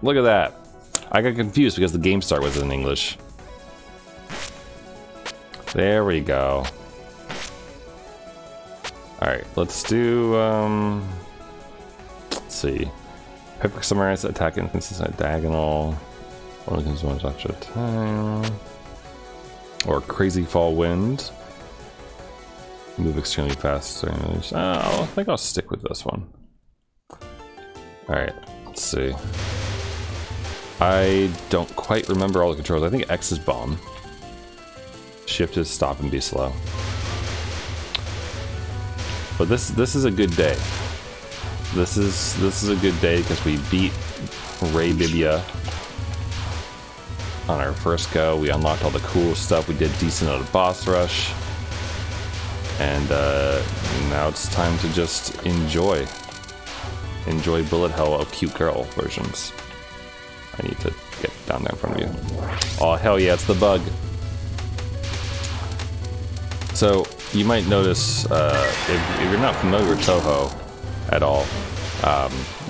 Look at that. I got confused because the game start was in English. There we go. Alright, let's do, let's see. Pepper summarize attack inconsistent diagonal. Only consumes one extra time. Or crazy fall wind. Move extremely fast. I think I'll stick with this one. Alright, let's see. I don't quite remember all the controls. I think X is bomb. Shift is stop and be slow. But this is a good day. This is a good day because we beat Ray Bibia on our first go. We unlocked all the cool stuff. We did decent at a boss rush. And now it's time to just enjoy bullet hell of cute girl versions. I need to get down there in front of you. Oh hell yeah, it's the bug. So you might notice if you're not familiar with touhou at all,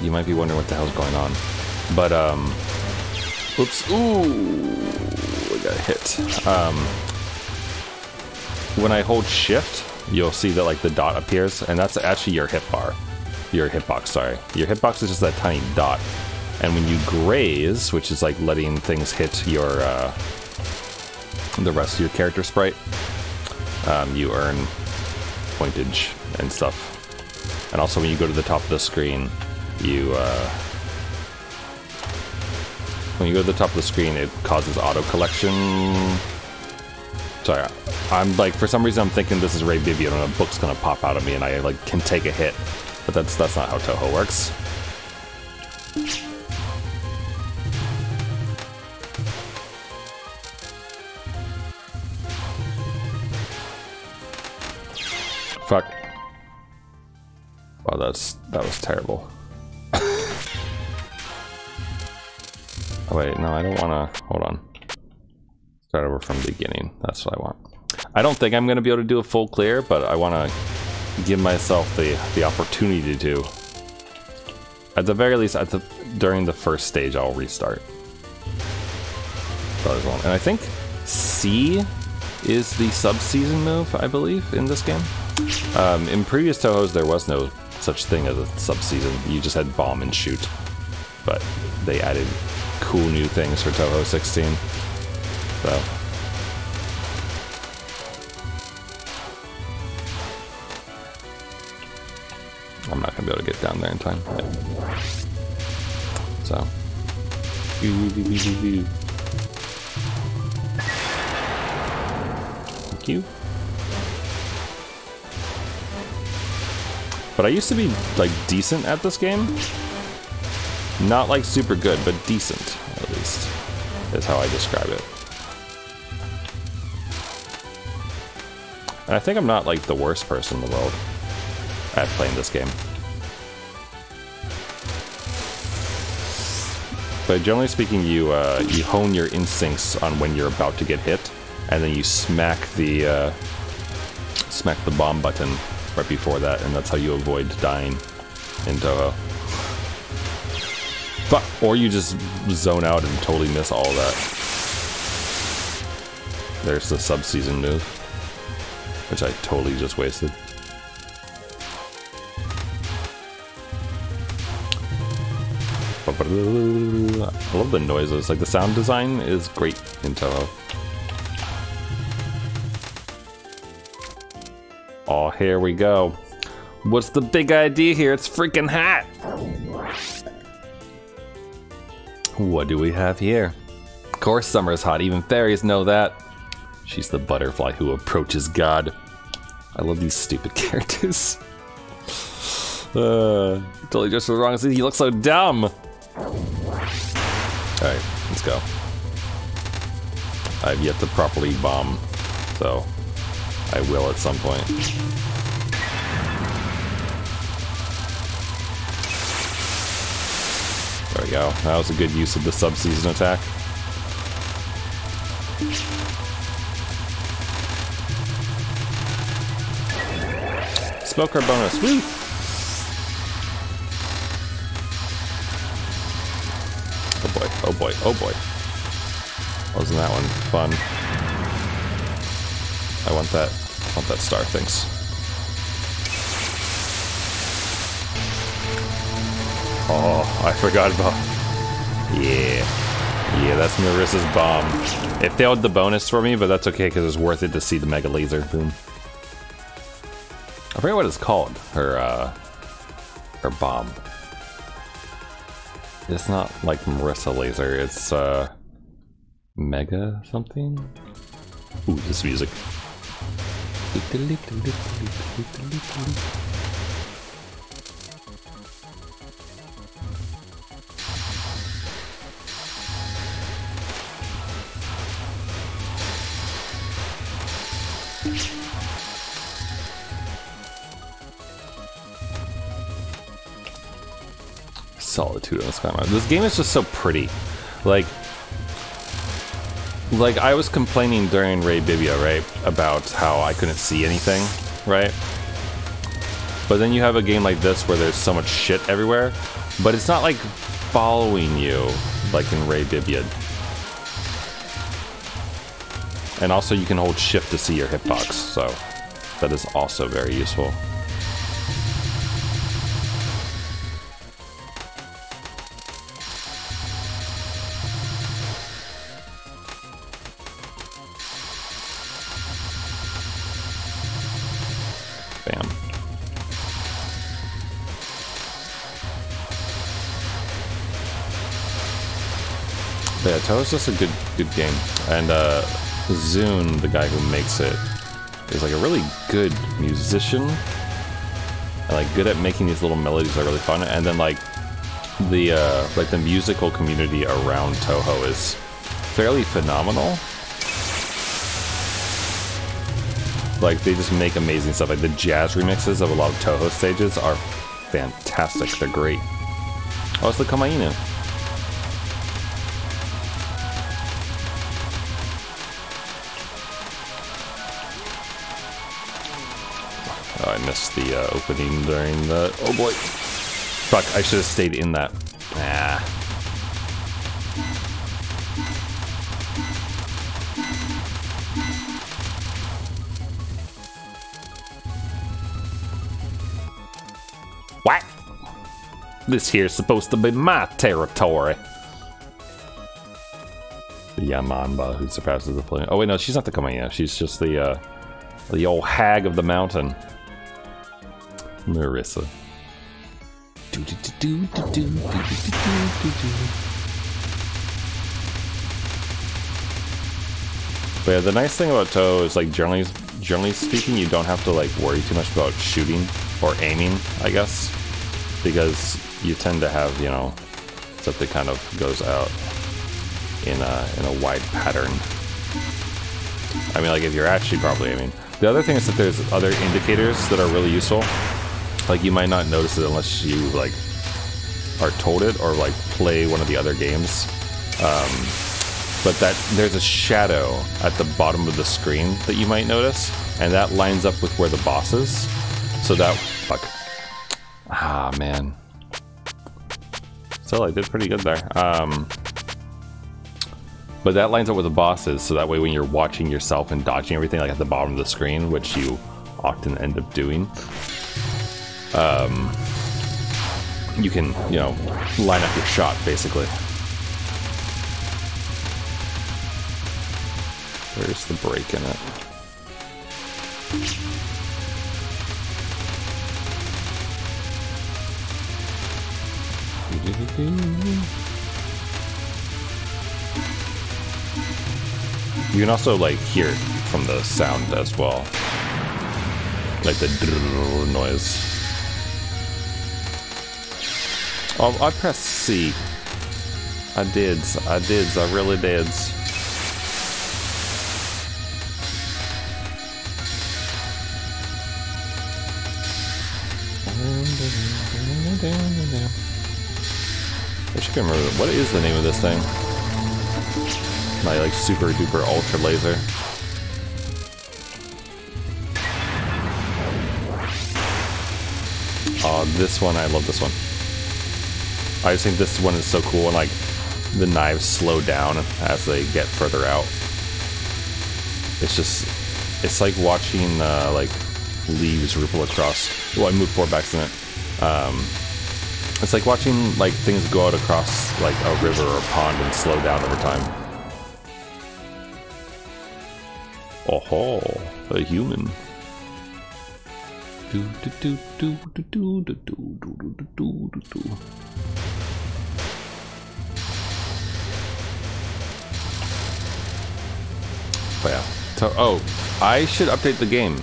you might be wondering what the hell's going on. But oops, ooh, I got hit. When I hold shift, you'll see that like the dot appears, and that's actually your hit bar. Your hitbox, sorry. Your hitbox is just that tiny dot. And when you graze, which is like letting things hit your the rest of your character sprite, you earn pointage and stuff. And also when you go to the top of the screen, when you go to the top of the screen, it causes auto collection. Sorry, I'm like, for some reason I'm thinking this is Ray Bibia and a book's gonna pop out of me and I like can take a hit. But that's not how touhou works. Fuck. Wow, that was terrible. Oh wait, no, I don't wanna, hold on. Start over from the beginning, that's what I want. I don't think I'm gonna be able to do a full clear, but I wanna give myself the opportunity to. At the very least, during the first stage, I'll restart. And I think C is the sub-season move, I believe, in this game. In previous touhous, there was no such thing as a sub-season. You just had bomb and shoot. But they added cool new things for touhou 16. So. I'm not gonna be able to get down there in time. Yeah. So. Thank you. But I used to be like decent at this game. Not like super good, but decent, at least, is how I describe it. And I think I'm not like the worst person in the world at playing this game. But generally speaking, you hone your instincts on when you're about to get hit, and then you smack the bomb button right before that, and that's how you avoid dying in touhou. But, or you just zone out and totally miss all that. There's the sub-season move, which I totally just wasted. I love the noises, like the sound design is great in touhou. Oh, here we go. What's the big idea here? It's freaking hot! What do we have here? Of course summer's hot, even fairies know that. She's the butterfly who approaches God. I love these stupid characters. Totally just as wrong as he looks so dumb. Alright, let's go. I've yet to properly bomb, so I will at some point. There we go. That was a good use of the sub-season attack. Smoker bonus, woo! boy, oh boy, oh boy. Wasn't that one fun? I want that star, thanks. Oh, I forgot about... Yeah. Yeah, that's Marissa's bomb. It failed the bonus for me, but that's okay because it's worth it to see the mega laser. Boom. I forget what it's called. Her bomb. It's not like Marissa laser. It's mega something. Ooh, this music. Solitude on the sky. This game is just so pretty. Like I was complaining during Ray Bibia, right, about how I couldn't see anything, right? But then you have a game like this where there's so much shit everywhere, but it's not like following you like in Ray Bibia. And also you can hold shift to see your hitbox, so that is also very useful. Bam. But yeah, touhou's just a good game. And Zune, the guy who makes it, is like a really good musician. And like good at making these little melodies that are really fun. And then like the musical community around touhou is fairly phenomenal. Like, they just make amazing stuff. Like, the jazz remixes of a lot of touhou stages are fantastic. They're great. Oh, it's the Kamainu. Oh, I missed the opening during the... Oh, boy. Fuck, I should have stayed in that. Ah. What? This here's supposed to be my territory. The Yamanba who surpasses the flame. Oh wait, no, she's not the Kamaya. She's just the old hag of the mountain. Marissa. But yeah, the nice thing about touhou is like generally speaking, you don't have to like worry too much about shooting or aiming, I guess, because you tend to have, you know, stuff that kind of goes out in a wide pattern. I mean, like if you're actually properly aiming. The other thing is that there's other indicators that are really useful. Like you might not notice it unless you like are told it or like play one of the other games. But that there's a shadow at the bottom of the screen that you might notice, and that lines up with where the boss is. So that, fuck. Ah, man. Still, I did pretty good there. But that lines up with the bosses, so that way when you're watching yourself and dodging everything like at the bottom of the screen, which you often end up doing, you can, you know, line up your shot, basically. Where's the break in it? You can also like hear it from the sound as well, like the noise. Oh, I pressed C. I really did. I should remember, what is the name of this thing? My like super duper ultra laser. Oh, this one, I love this one. I just think this one is so cool, and like the knives slow down as they get further out. It's just, it's like watching like leaves ripple across. Oh, I moved 4 by accident. It's like watching like things go out across like a river or a pond and slow down over time. Oh, a human. Do do do do do do do do do do do do. But yeah. So, oh, I should update the game.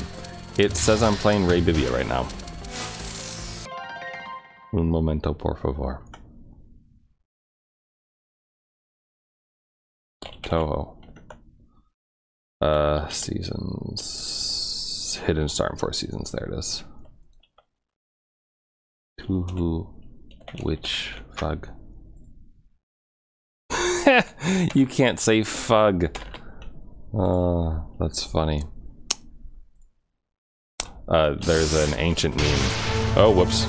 It says I'm playing Ray Bibia right now. Un momento, por favor. Touhou. Seasons. Hidden Star in 4 seasons. There it is. Touhou. Which fug? You can't say fug. That's funny. There's an ancient meme. Oh, whoops.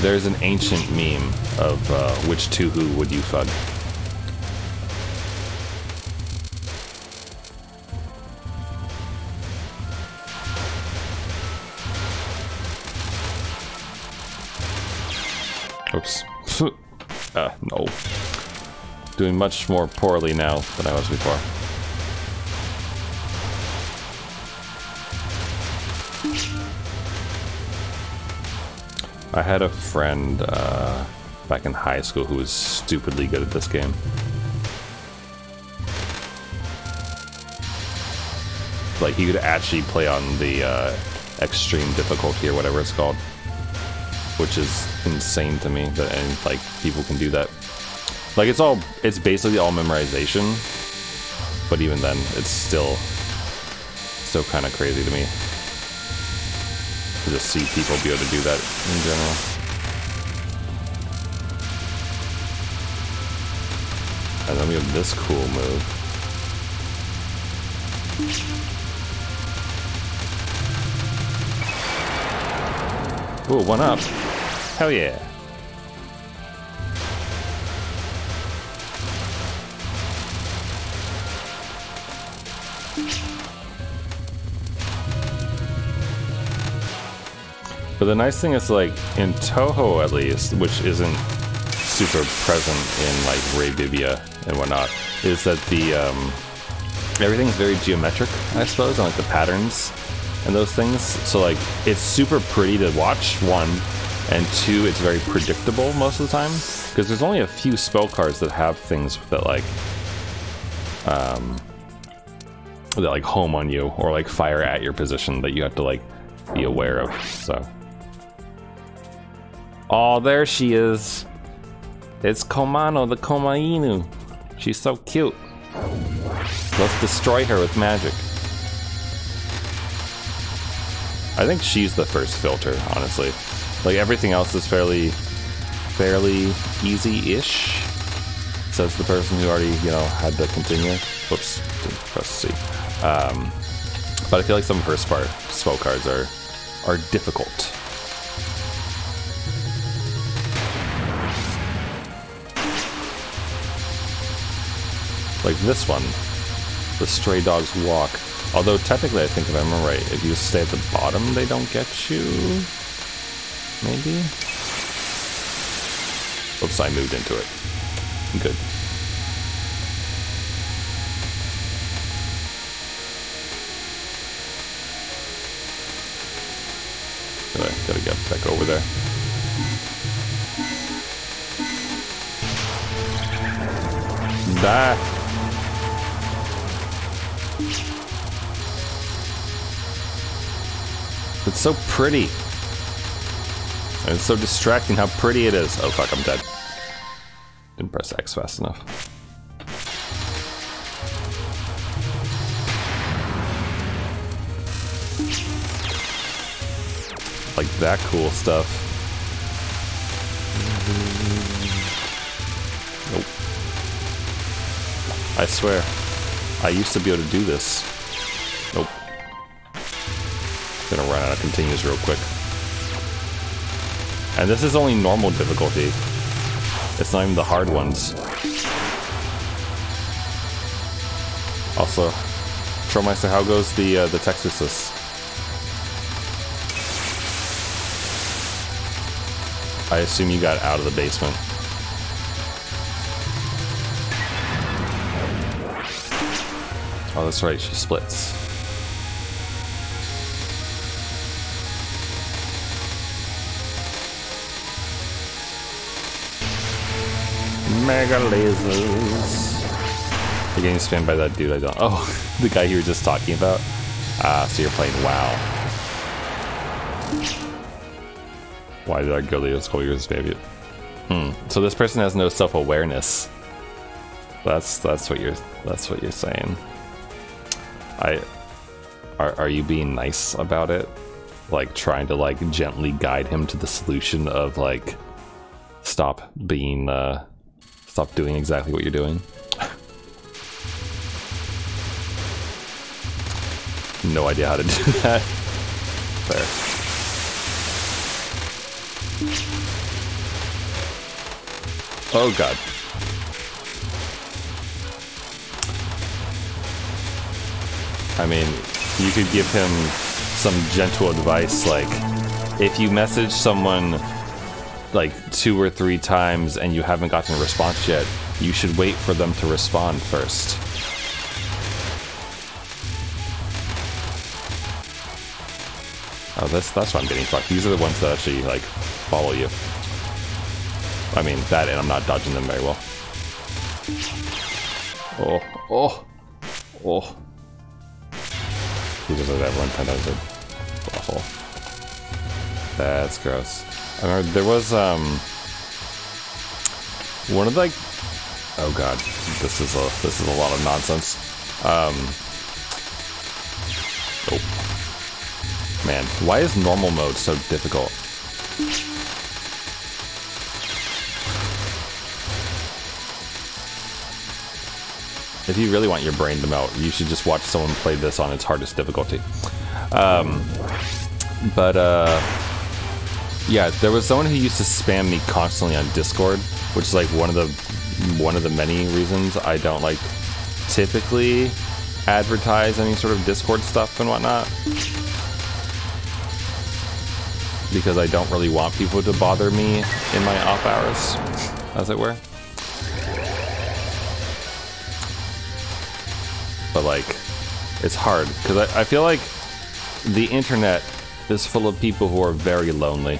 There's an ancient meme of which touhou would you fug? Oops. No. Doing much more poorly now than I was before. I had a friend back in high school who was stupidly good at this game. Like, he could actually play on the extreme difficulty or whatever it's called. Which is insane to me that like people can do that. Like, it's basically all memorization, but even then, it's still kind of crazy to me to just see people be able to do that in general. And then we have this cool move. Ooh, 1 up. Hell yeah. But the nice thing is, like, in Touhou at least, which isn't super present in like Ray Bibia and whatnot, is that the everything's very geometric, I suppose, and like the patterns and those things. So like it's super pretty to watch, 1, and 2, it's very predictable most of the time, because there's only a few spell cards that have things that like home on you or like fire at your position that you have to like be aware of. So, oh, there she is. It's Komano, the Komainu. She's so cute. Let's destroy her with magic. I think she's the first filter, honestly. Like, everything else is fairly easy-ish, says the person who already, you know, had to continue. Whoops, didn't press C. But I feel like some of her spell cards are difficult. Like this one, the Stray Dog's Walk. Although technically, I think if I remember right, if you stay at the bottom, they don't get you. Maybe? Oops, I moved into it. Good. Gotta get back over there. Die! It's so pretty. And it's so distracting how pretty it is. Oh fuck, I'm dead. Didn't press X fast enough. Like that cool stuff. Nope. I swear, I used to be able to do this. Nope. Gonna run out of continues real quick. And this is only normal difficulty. It's not even the hard ones. Also, Trollmeister, how goes the textorcist? I assume you got out of the basement. Oh, that's right, she splits. Mega lasers. You're getting spammed by that dude I don't. Oh, the guy you were just talking about? Ah, so you're playing WoW. Why did I go to school years spam you? So this person has no self-awareness. That's what you're saying. Are you being nice about it? Like trying to like gently guide him to the solution of like stop doing exactly what you're doing? No idea how to do that. Fair. Oh god. I mean, you could give him some gentle advice, like if you message someone like 2 or 3 times and you haven't gotten a response yet, you should wait for them to respond first. Oh, that's what I'm getting fucked. These are the ones that actually, like, follow you. I mean, that and I'm not dodging them very well. Oh. He doesn't have one kind of awful. That's gross. I remember there was, one of the, like, oh god, this is a lot of nonsense. Oh. Man, why is normal mode so difficult? If you really want your brain to melt, you should just watch someone play this on its hardest difficulty. Yeah, there was someone who used to spam me constantly on Discord, which is like one of the many reasons I don't like typically advertise any sort of Discord stuff and whatnot. Because I don't really want people to bother me in my off hours, as it were. But like, it's hard, because I feel like the internet is full of people who are very lonely.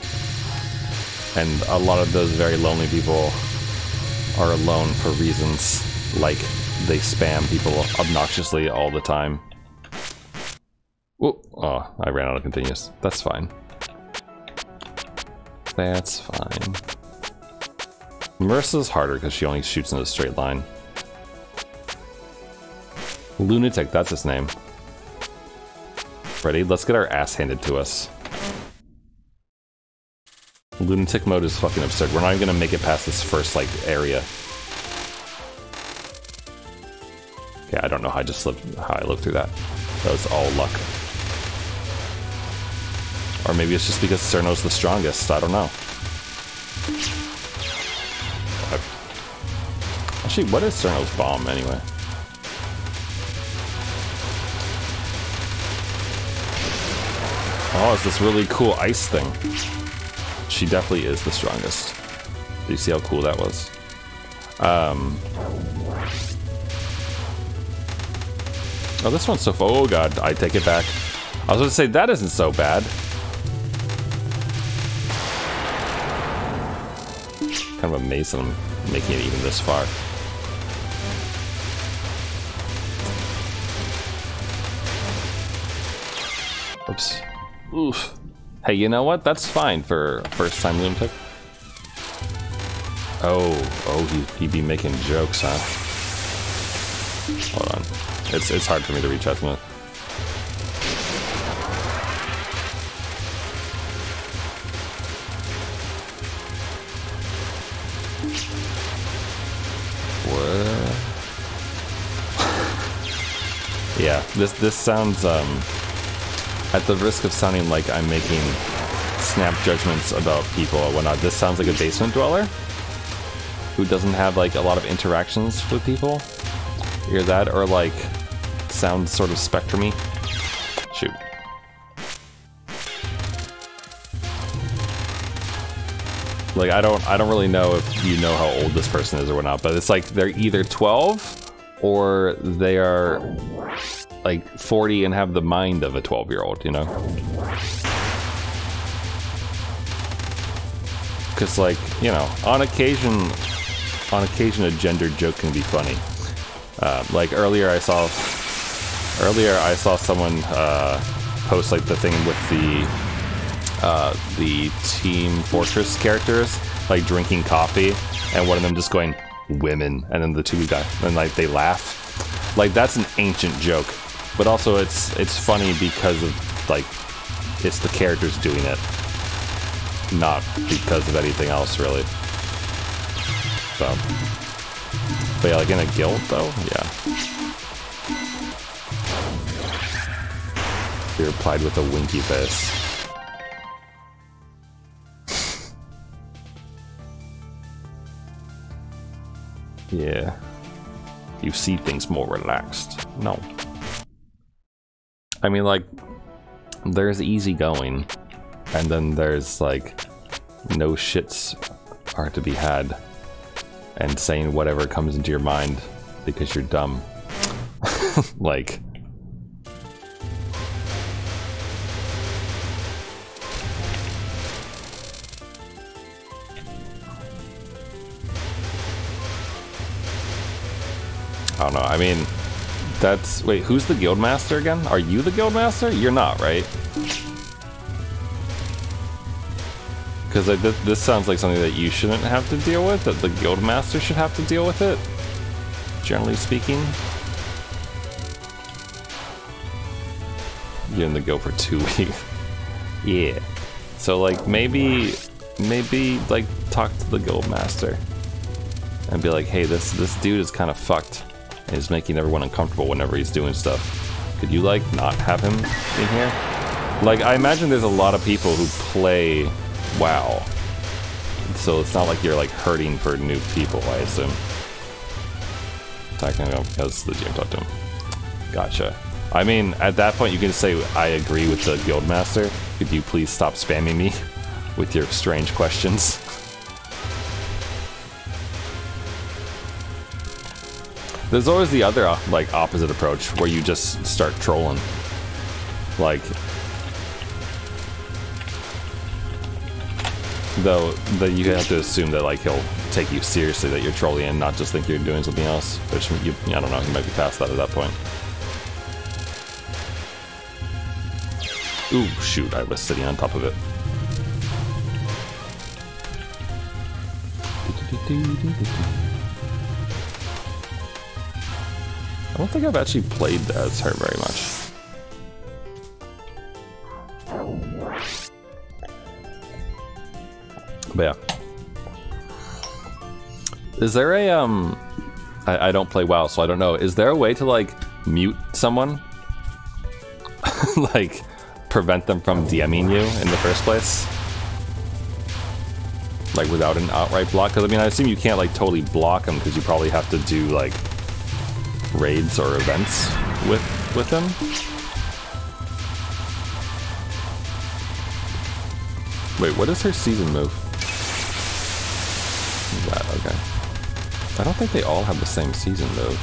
And a lot of those very lonely people are alone for reasons like they spam people obnoxiously all the time. Whoa. Oh, I ran out of continuous. That's fine. That's fine. Marissa's harder because she only shoots in a straight line. Lunatic, that's his name. Ready? Let's get our ass handed to us. Lunatic mode is fucking absurd. We're not even gonna make it past this first, like, area. Okay, I don't know how I lived through that. That was all luck. Or maybe it's just because Cerno's the strongest, I don't know. Actually, what is Cerno's bomb, anyway? Oh, it's this really cool ice thing. She definitely is the strongest. Do you see how cool that was? Oh, this one's so... Oh god, I take it back. I was going to say, that isn't so bad. Kind of amazed that I'm making it even this far. Oops. Oof. Hey, you know what? That's fine for first time Lunatic. Oh, he'd be making jokes, huh? Hold on. It's hard for me to reach out to him. What? Yeah, this sounds at the risk of sounding like I'm making snap judgments about people and whatnot. This sounds like a basement dweller who doesn't have like a lot of interactions with people. Either that or like sounds sort of spectrum-y. Shoot. Like I don't really know if you know how old this person is or whatnot, but it's like they're either 12 or they are like 40 and have the mind of a 12-year-old, you know? Because like, you know, on occasion a gender joke can be funny. Like earlier I saw someone post like the thing with the Team Fortress characters like drinking coffee, and one of them just going women, and then the two guys, and like they laugh. Like that's an ancient joke, but also it's funny because of like it's the characters doing it, not because of anything else really. So, but yeah, like in a guild though, yeah. He replied with a winky face. Yeah. You see things more relaxed. No. I mean, like, there's easygoing, and then there's, like, no shits are to be had, and saying whatever comes into your mind because you're dumb. Like... I don't know, I mean, that's... Wait, who's the guildmaster again? Are you the guildmaster? You're not, right? Because like, this sounds like something that you shouldn't have to deal with, that the guildmaster should have to deal with it, generally speaking. You're in the guild for 2 weeks. Yeah. So like, maybe, like, talk to the guildmaster. And be like, hey, this dude is kind of fucked. And he's making everyone uncomfortable whenever he's doing stuff. Could you, like, not have him in here? Like, I imagine there's a lot of people who play WoW. So it's not like you're, like, hurting for new people, I assume. Attacking him because the GM talked to him. Gotcha. I mean, at that point, you can say, I agree with the guildmaster. Could you please stop spamming me with your strange questions? There's always the other, like, opposite approach, where you just start trolling. Like... Though, you have to assume that, like, he'll take you seriously, that you're trolling and not just think you're doing something else. Which, I don't know, he might be past that at that point. Ooh, shoot, I was sitting on top of it. I don't think I've actually played as her very much. But yeah. Is there a, I don't play WoW, so I don't know. Is there a way to, like, mute someone? Like, prevent them from DMing you in the first place? Like, without an outright block? Because, I mean, I assume you can't, like, totally block them, because you probably have to do, like, raids or events with them. Wait, what is her season move? That, okay. I don't think they all have the same season move.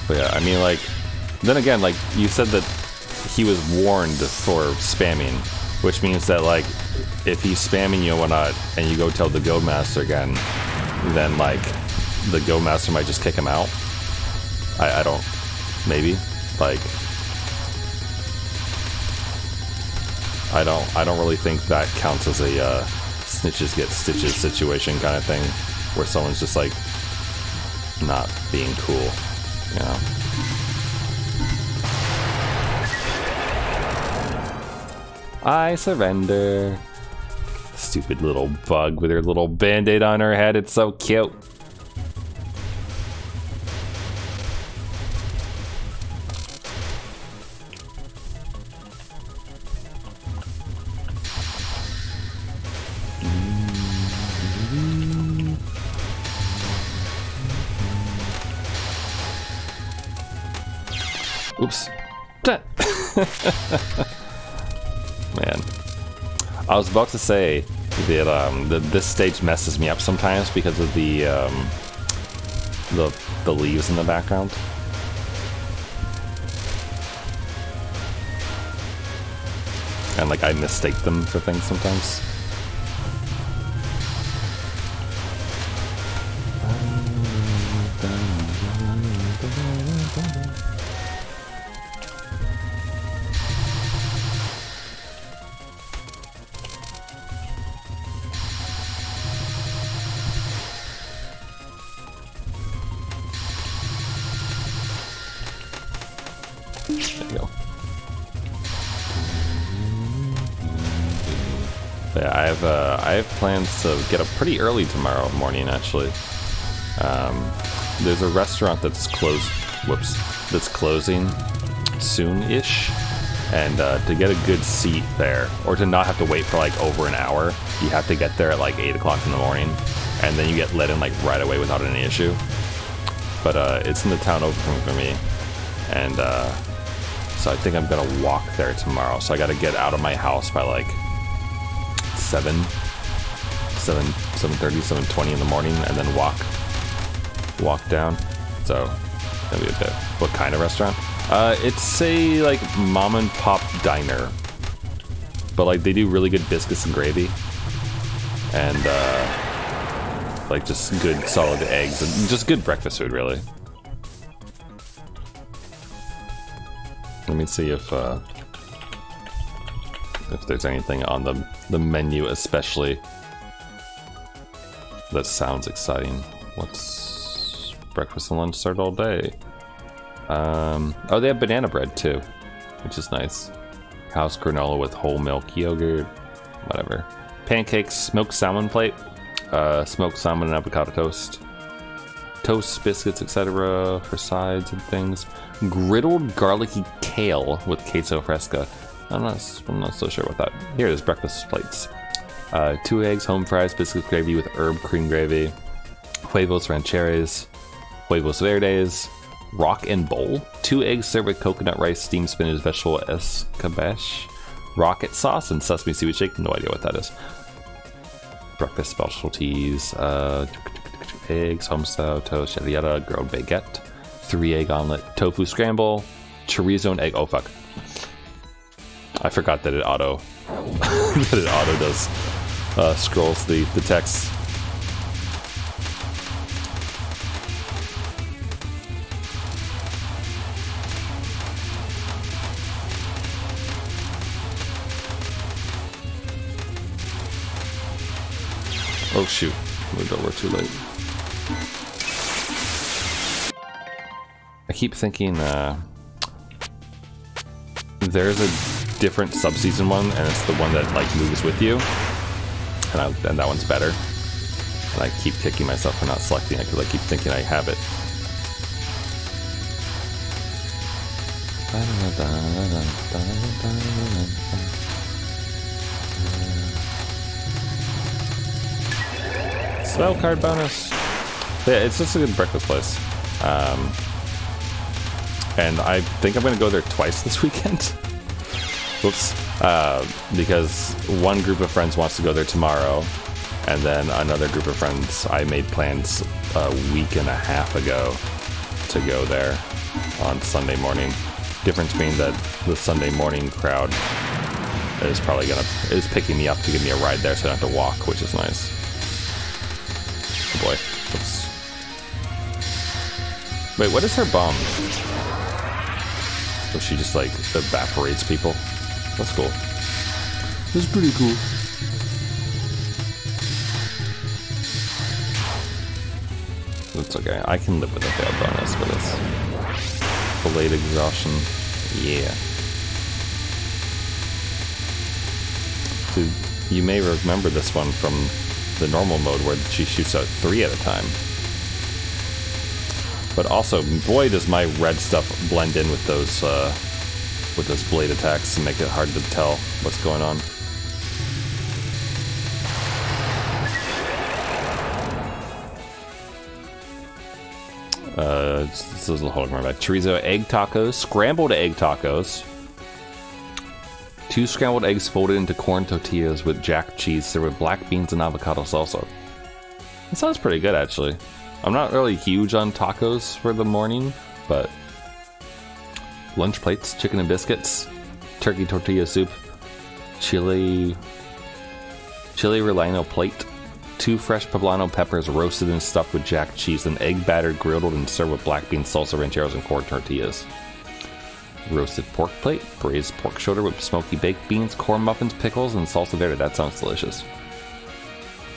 But yeah, I mean, like, then again, like, you said that he was warned for spamming, which means that, like, if he's spamming you and whatnot, and you go tell the guildmaster again, then, like, the guildmaster might just kick him out. I don't, maybe, like, I don't really think that counts as a snitches get stitches situation kind of thing, where someone's just, like, not being cool, you know. I surrender. stupid little bug with her little band-aid on her head. It's so cute. Oops. Man. I was about to say that this stage messes me up sometimes because of the leaves in the background. And like I mistake them for things sometimes. I have plans to get up pretty early tomorrow morning, actually. There's a restaurant that's closed. Whoops, that's closing soon-ish, and to get a good seat there, or to not have to wait for like over an hour, you have to get there at like 8 o'clock in the morning, and then you get let in like right away without any issue. But it's in the town over from me, and so I think I'm gonna walk there tomorrow. So I got to get out of my house by like 7:30, 7:20 in the morning, and then walk down. So that'll be a bit. What kind of restaurant? It's a like mom and pop diner, but like they do really good biscuits and gravy, and like just good solid eggs and just good breakfast food, really. Let me see if there's anything on the menu especially that sounds exciting. What's breakfast and lunch start all day? Oh, they have banana bread too, which is nice. House granola with whole milk yogurt, whatever. Pancakes, smoked salmon plate, smoked salmon and avocado toast, toast, biscuits, etc. for sides and things. Griddled garlicky kale with queso fresca. I'm not so sure about that. Here, there's breakfast plates. 2 eggs, home fries, biscuit gravy with herb cream gravy, huevos rancheres, huevos verdes, rock and bowl, 2 eggs served with coconut rice, steamed spinach, vegetable escabeche, rocket sauce, and sesame seaweed shake. No idea what that is. Breakfast specialties, eggs, homestyle, toast, yada yada, grilled baguette, 3 egg omelet, tofu scramble, chorizo and egg. Oh fuck. I forgot that it auto does scrolls the text. Oh shoot, moved over too late. I keep thinking there's a different sub-season one, and it's the one that like moves with you, and that one's better. And I keep kicking myself for not selecting it because I keep thinking I have it. Spell card bonus. Yeah, it's just a good breakfast place. And I think I'm gonna go there twice this weekend. Whoops. Because one group of friends wants to go there tomorrow, and then another group of friends, I made plans a week and a half ago to go there on Sunday morning. Difference being that the Sunday morning crowd is probably is picking me up to give me a ride there, so I don't have to walk, which is nice. Oh boy. Oops. Wait, what is her bomb? So she just like evaporates people. That's cool. That's pretty cool. That's okay. I can live with a failed bonus for this. Delayed exhaustion. Yeah. Dude, You may remember this one from the normal mode where she shoots out 3 at a time. But also, boy, does my red stuff blend in with those blade attacks and make it hard to tell what's going on. This is a whole back. Chorizo egg tacos, scrambled egg tacos. 2 scrambled eggs folded into corn tortillas with jack cheese served with black beans and avocado salsa. That sounds pretty good, actually. I'm not really huge on tacos for the morning, but lunch plates, chicken and biscuits, turkey tortilla soup, chili relleno plate, 2 fresh poblano peppers roasted and stuffed with jack cheese, and egg batter grilled and served with black bean salsa, rancheros, and corn tortillas. Roasted pork plate, braised pork shoulder with smoky baked beans, corn muffins, pickles, and salsa verde. That sounds delicious.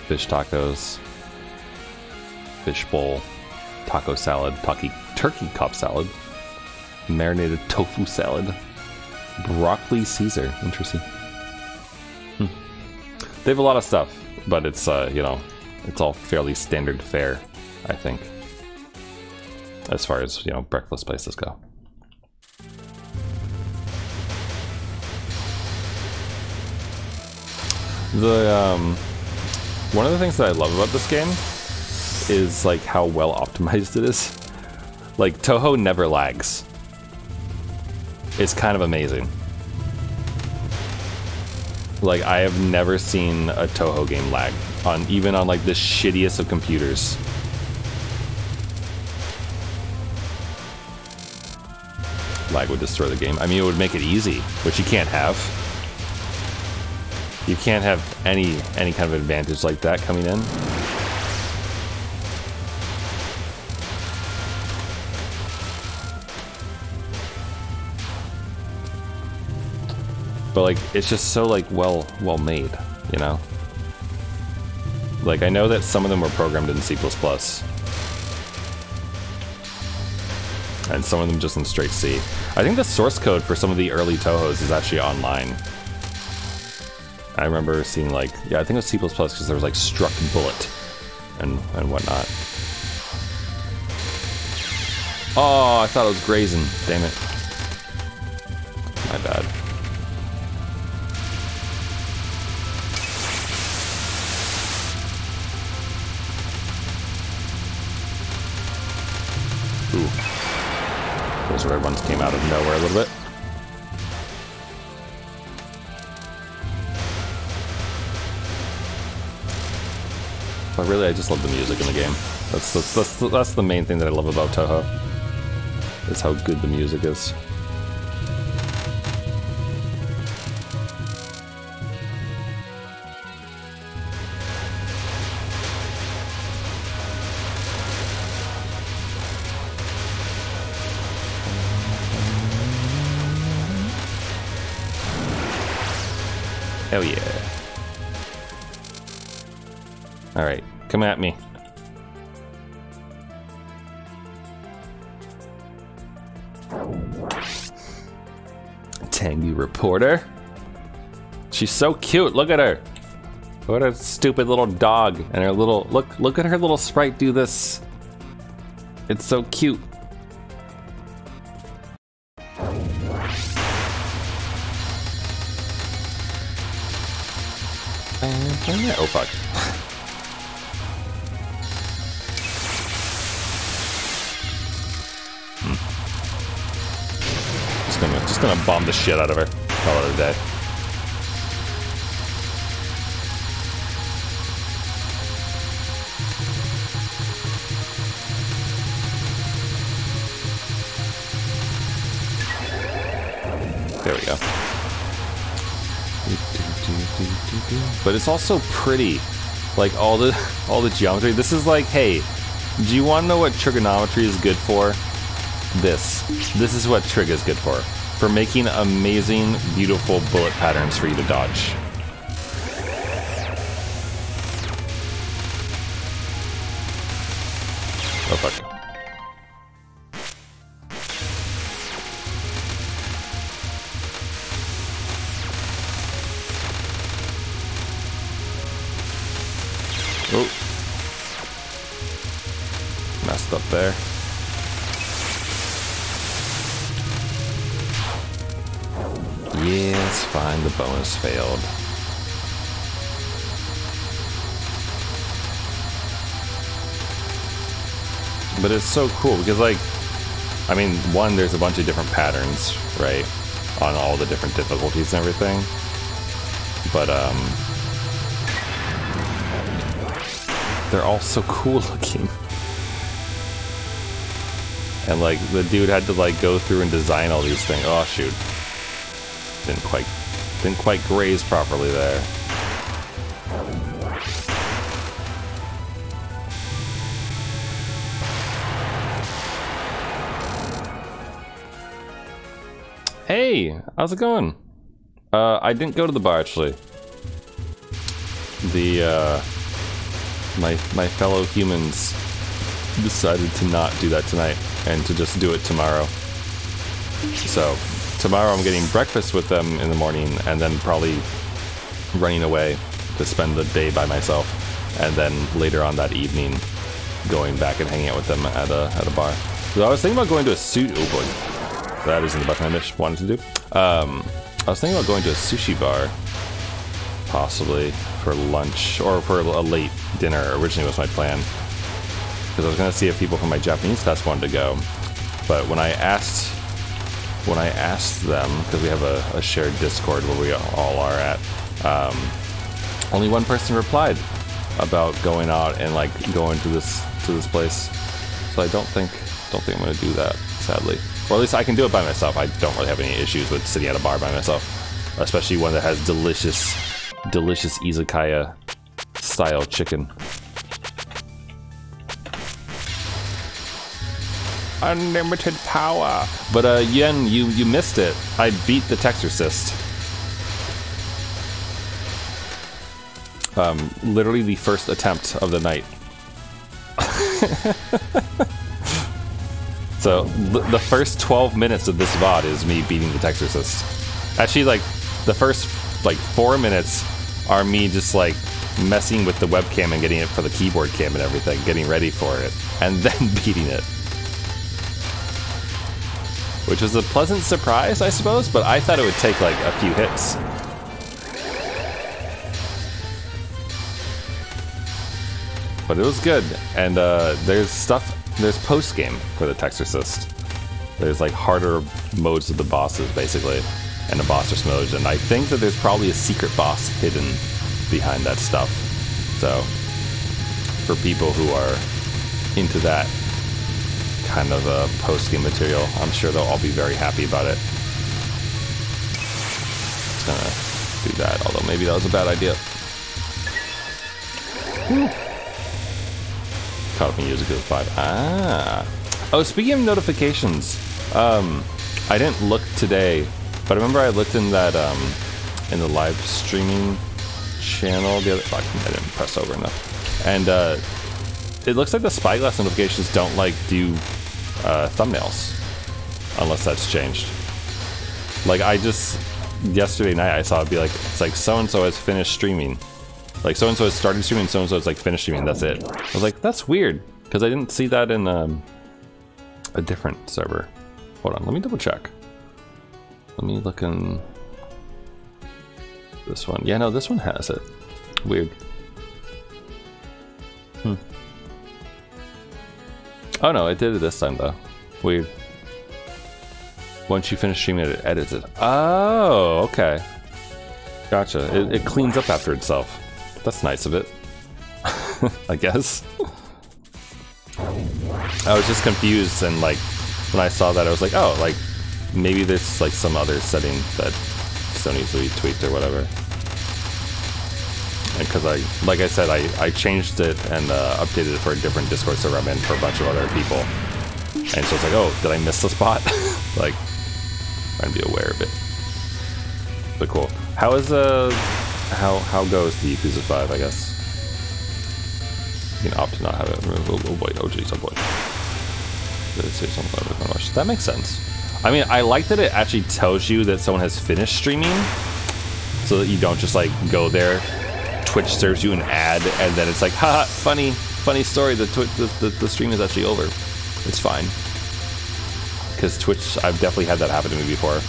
Fish tacos, fish bowl, taco salad, turkey cup salad, marinated tofu salad, broccoli Caesar. Interesting. They have a lot of stuff, but it's you know, it's all fairly standard fare, I think, as far as, you know, breakfast places go. One of the things that I love about this game is like how well optimized it is. Like, Touhou never lags. It's kind of amazing. Like, I have never seen a Touhou game lag on even on like the shittiest of computers. Lag would destroy the game. I mean, it would make it easy, which you can't have. You can't have any kind of advantage like that coming in. But like, it's just so like well made, you know? Like, I know that some of them were programmed in C++. And some of them just in straight C. I think the source code for some of the early Touhous is actually online. I remember seeing like, yeah, I think it was C++ because there was like struck bullet and whatnot. Oh, I thought it was grazing. Damn it. My bad. Ooh. Those red ones came out of nowhere a little bit. But really, I just love the music in the game. That's the main thing that I love about Touhou, is how good the music is. Hell yeah. Alright, come at me. Tangy reporter. She's so cute, look at her. What a stupid little dog. And her little, look at her little sprite do this. It's so cute. Oh fuck. Just gonna bomb the shit out of her. Call it a day. There we go. But it's also pretty. Like all the geometry. This is like, hey, do you want to know what trigonometry is good for? This is what trig is good for making amazing, beautiful bullet patterns for you to dodge. Oh fuck. up there. Yeah, it's fine. The bonus failed. But it's so cool because, like, I mean, one, there's a bunch of different patterns, right, on all the different difficulties and everything. But they're all so cool looking. And like the dude had to like go through and design all these things. Oh shoot. Didn't quite graze properly there. Hey, how's it going? I didn't go to the bar actually. My fellow humans decided to not do that tonight and to just do it tomorrow. So tomorrow I'm getting breakfast with them in the morning and then probably running away to spend the day by myself, and then later on that evening going back and hanging out with them at a bar. So I was thinking about going to a oh boy, that isn't the button I wanted to do. I was thinking about going to a sushi bar, possibly for lunch or for a late dinner. Originally was my plan, because I was going to see if people from my Japanese class wanted to go. But when I asked them, because we have a shared Discord where we all are at, only one person replied about going out and like going to this place. So I don't think I'm going to do that, sadly. Or at least I can do it by myself. I don't really have any issues with sitting at a bar by myself, especially one that has delicious izakaya style chicken. Unlimited power. But Yen, you missed it. I beat the textorcist. Literally the first attempt of the night. So the first 12 minutes of this VOD is me beating the textorcist. Actually, like the first like 4 minutes are me just like messing with the webcam and getting it for the keyboard cam and everything, getting ready for it, and then beating it. Which was a pleasant surprise, I suppose, but I thought it would take like a few hits. But it was good, and there's post-game for the textorcist. There's like harder modes of the bosses, basically, and a boss rush mode, and I think that there's probably a secret boss hidden behind that stuff. So, for people who are into that kind of post-game material, I'm sure they'll all be very happy about it. Just gonna do that, although maybe that was a bad idea. Whew. Caught up in music at 5. Ah. Oh, speaking of notifications, I didn't look today, but I remember I looked in that in the live streaming channel the other. Fuck, I didn't press over enough. And it looks like the spyglass notifications don't like do thumbnails, unless that's changed. Like I just yesterday night I saw it be like, it's like so and so has finished streaming. Like so and so has started streaming, so and so has like finished streaming. That's it. I was like, that's weird, because I didn't see that in a different server. Hold on, let me double check. Let me look in this one. Yeah, no, this one has it. Weird. Oh no, it did it this time though. Weird. Once you finish streaming it edits it. Oh, okay. Gotcha. It cleans up after itself. That's nice of it. I guess. I was just confused, and like when I saw that I was like, oh, like maybe there's like some other setting that still needs to be tweaked or whatever. Because like I said, I changed it and updated it for a different Discord server I'm in for a bunch of other people. And so it's like, oh, did I miss the spot? Like, trying to be aware of it. But cool. How is how goes the Yakuza 5, I guess? You can opt to not have it. Oh boy, oh geez, oh boy. Did it say something? That makes sense. I mean, I like that it actually tells you that someone has finished streaming, so that you don't just like go there, Twitch serves you an ad, and then it's like, haha, funny story, the stream is actually over. It's fine. Because Twitch, I've definitely had that happen to me before.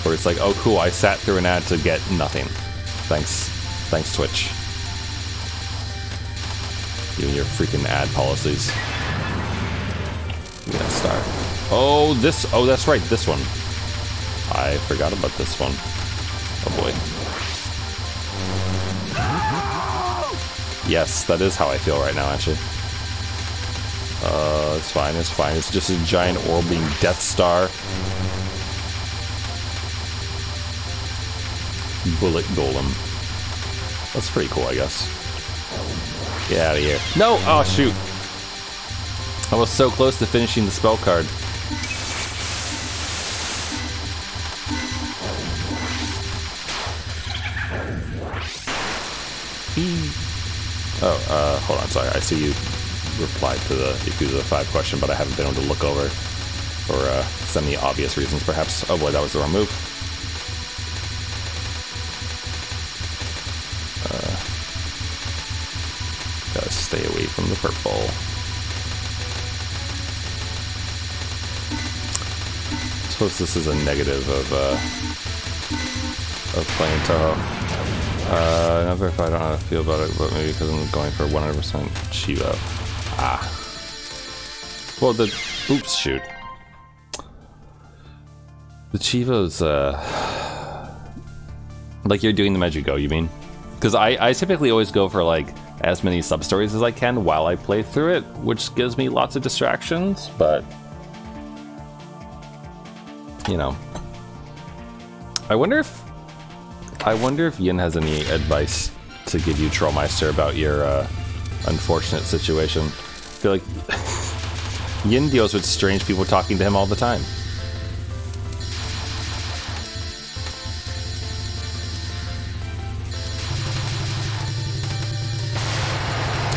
Where it's like, oh cool, I sat through an ad to get nothing. Thanks. Thanks, Twitch. You and your freaking ad policies. Give me that star. Oh, that's right, this one. I forgot about this one. Oh boy. Yes, that is how I feel right now, actually. It's fine, it's fine. It's just a giant orbiting Death Star. Bullet Golem. That's pretty cool, I guess. Get out of here. No! Oh, shoot. I was so close to finishing the spell card. Oh, hold on, sorry. I see you replied to the Yakuza 5 question, but I haven't been able to look over for semi-obvious reasons, perhaps. Oh boy, that was the wrong move. Gotta stay away from the purple. I suppose this is a negative of playing touhou. Not verified, I don't know how to feel about it, but maybe because I'm going for 100% Chivo. Ah. Well, oops, shoot. The Chivo's, like you're doing them as you go, you mean? Because I typically always go for, like, as many sub-stories as I can while I play through it, which gives me lots of distractions, but... You know. I wonder if Yin has any advice to give you, Trollmeister, about your unfortunate situation. I feel like Yin deals with strange people talking to him all the time.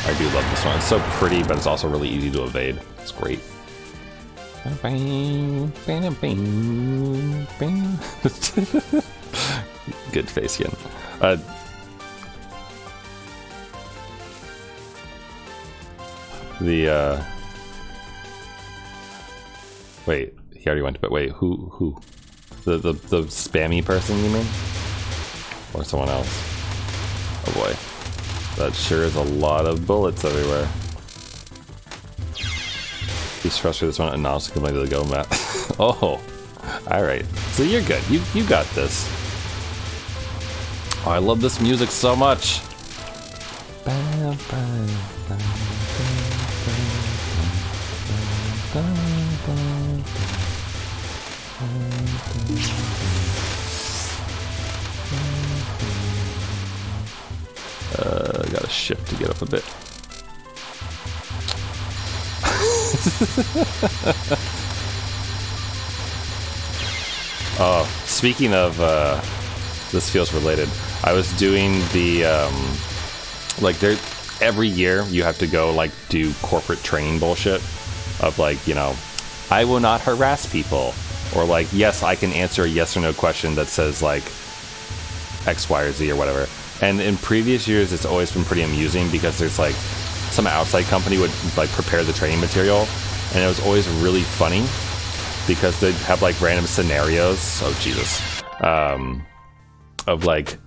I do love this one. It's so pretty, but it's also really easy to evade. It's great. Good face, Yin. Wait, he already went, but wait, who? The spammy person, you mean? Or someone else? Oh boy. That sure is a lot of bullets everywhere. He's frustrated with this one and also completely go, Matt. Oh, alright. So you're good. You got this. Oh, I love this music so much. Gotta shift to get up a bit. Oh, speaking of, this feels related. I was doing the, like, every year you have to go, like, do corporate training bullshit of, like, you know, I will not harass people. Or, like, yes, I can answer a yes or no question that says, like, X, Y, or Z or whatever. And in previous years, it's always been pretty amusing because there's, like, some outside company would, like, prepare the training material. And it was always really funny because they'd have, like, random scenarios. Oh, Jesus. Of, like,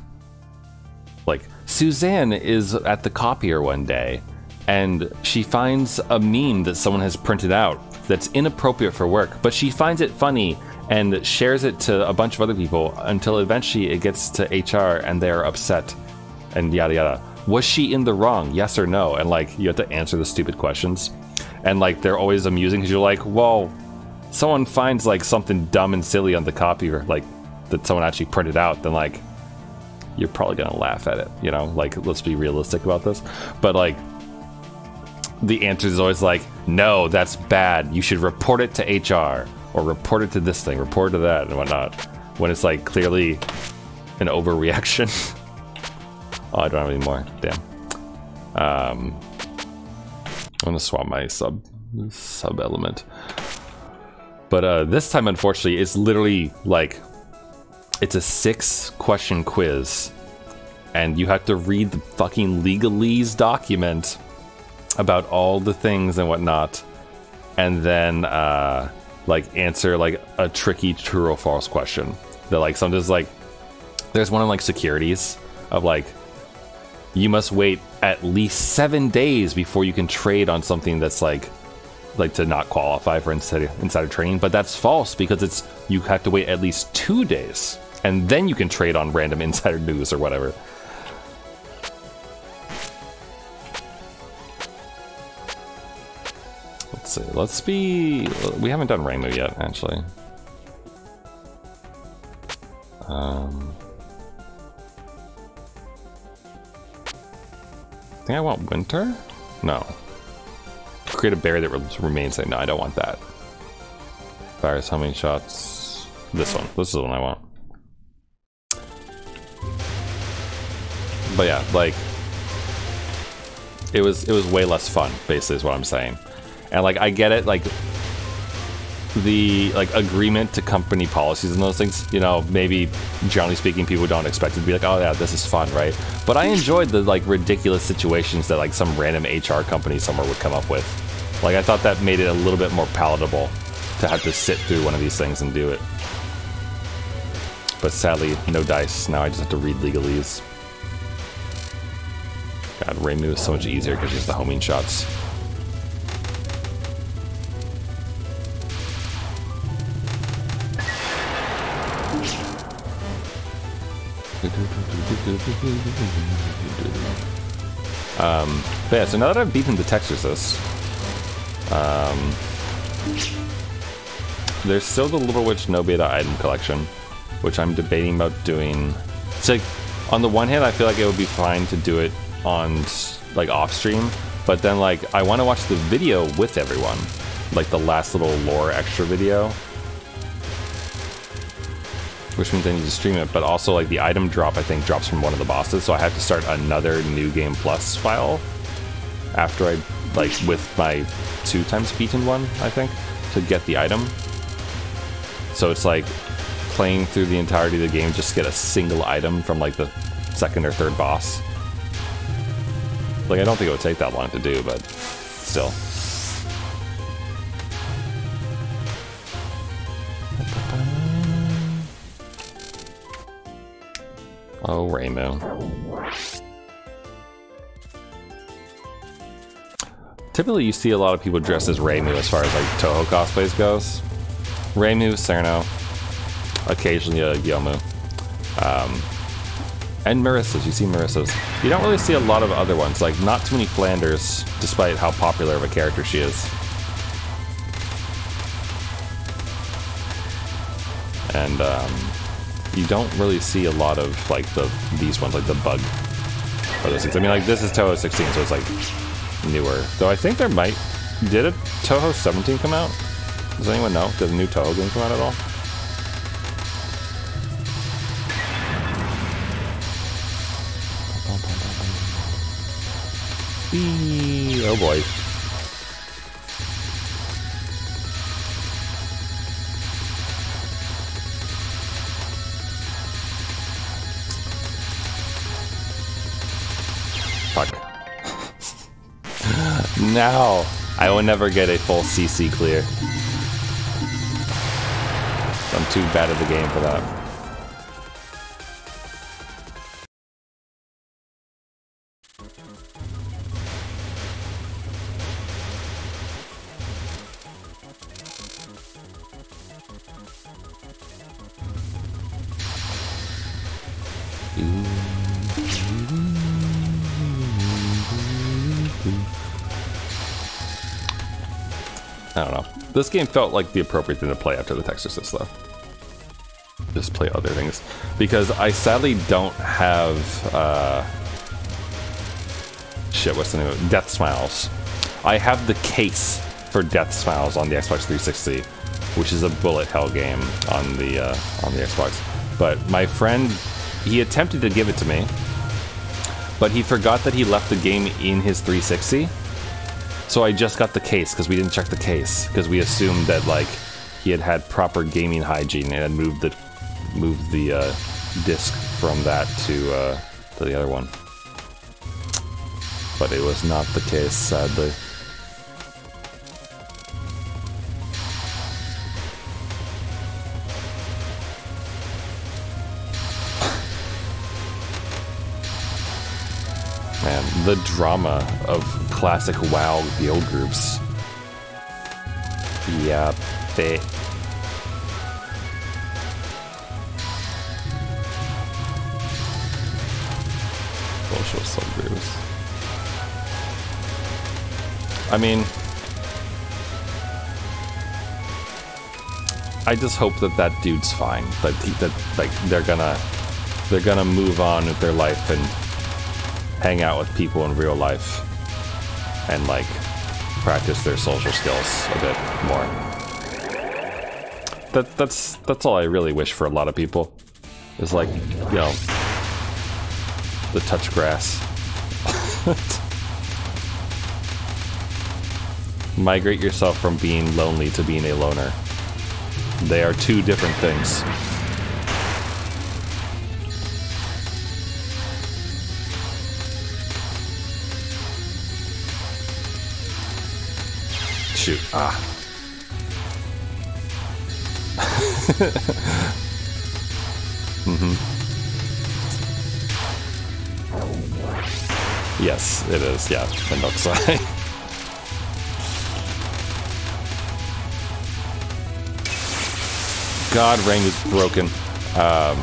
Suzanne is at the copier one day and she finds a meme that someone has printed out that's inappropriate for work, but she finds it funny and shares it to a bunch of other people until eventually it gets to HR and they're upset and yada yada. Was she in the wrong? Yes or no? And, like, you have to answer the stupid questions. And, like, they're always amusing because you're like, well, someone finds, like, something dumb and silly on the copier, like, that someone actually printed out, then, like, you're probably gonna laugh at it, you know? Like, let's be realistic about this. But, like, the answer is always like, no, that's bad. You should report it to HR. Or report it to this thing, report it to that, and whatnot. When it's, like, clearly an overreaction. Oh, I don't have any more. Damn. I'm gonna swap my sub element. But this time, unfortunately, it's literally like it's a 6-question quiz, and you have to read the fucking legalese document about all the things and whatnot, and then like answer like a tricky true or false question. That like sometimes like there's one on like securities of like you must wait at least 7 days before you can trade on something that's like to not qualify for insider trading, but that's false because it's you have to wait at least 2 days and then you can trade on random insider news or whatever. Let's see. We haven't done Rainbow yet, actually. I think I want winter? No. Create a barrier that remains. No, I don't want that. Fires how many shots? This one. This is the one I want. But yeah, like it was way less fun, basically is what I'm saying. And like I get it, like the agreement to company policies and those things, you know, maybe generally speaking people don't expect it to be like, oh yeah, this is fun, right? But I enjoyed the like ridiculous situations that like some random HR company somewhere would come up with. Like I thought that made it a little bit more palatable to have to sit through one of these things and do it. But sadly, no dice. Now I just have to read legalese. God, Ramu is so much easier because she's the homing shots. But yeah, so now that I've beaten the textorcist, there's still the Little Witch no beta item collection, which I'm debating about doing. So, on the one hand, I feel like it would be fine to do it on like off stream, but then like I want to watch the video with everyone, like the last little lore extra video. Which means I need to stream it, but also like the item drop I think drops from one of the bosses, so I have to start another New Game Plus file after I like with my 2 times beaten one, I think, to get the item. So it's like playing through the entirety of the game just to get a single item from like the 2nd or 3rd boss. Like I don't think it would take that long to do, but still. Oh, Rainbow. Typically, you see a lot of people dressed as Rainbow as far as like Touhou cosplays goes. Rainbow, Cerno, occasionally a Yomu, and Marissa's. You see Marissa's. You don't really see a lot of other ones. Like not too many Flanders, despite how popular of a character she is. And you don't really see a lot of like these ones, like the bug or those things. I mean, like this is Touhou 16, so it's like newer. Though I think there might did a Touhou 17 come out? Does anyone know? Did a new Touhou game come out at all? Eee, oh boy. Fuck. Now I will never get a full CC clear. I'm too bad at the game for that. I don't know. This game felt like the appropriate thing to play after the textorcist, though. Just play other things. Because I sadly don't have, shit, what's the name of it? Death Smiles. I have the case for Death Smiles on the Xbox 360, which is a bullet hell game on the Xbox. But my friend, he attempted to give it to me, but he forgot that he left the game in his 360. So I just got the case because we didn't check the case because we assumed that like he had proper gaming hygiene and had moved the disc from that to the other one. but it was not the case, sadly. Man, the drama of classic WoW guild groups. Yeah, they... Social subgroups. I mean... I just hope that that dude's fine. That like they're gonna move on with their life and hang out with people in real life and like practice their social skills a bit more. That's all I really wish for a lot of people. Is like, you know, the touch grass. Migrate yourself from being lonely to being a loner. They are two different things. Shoot. Ah. Yes, it is. Yeah, it looks like. God, Rain is broken. Her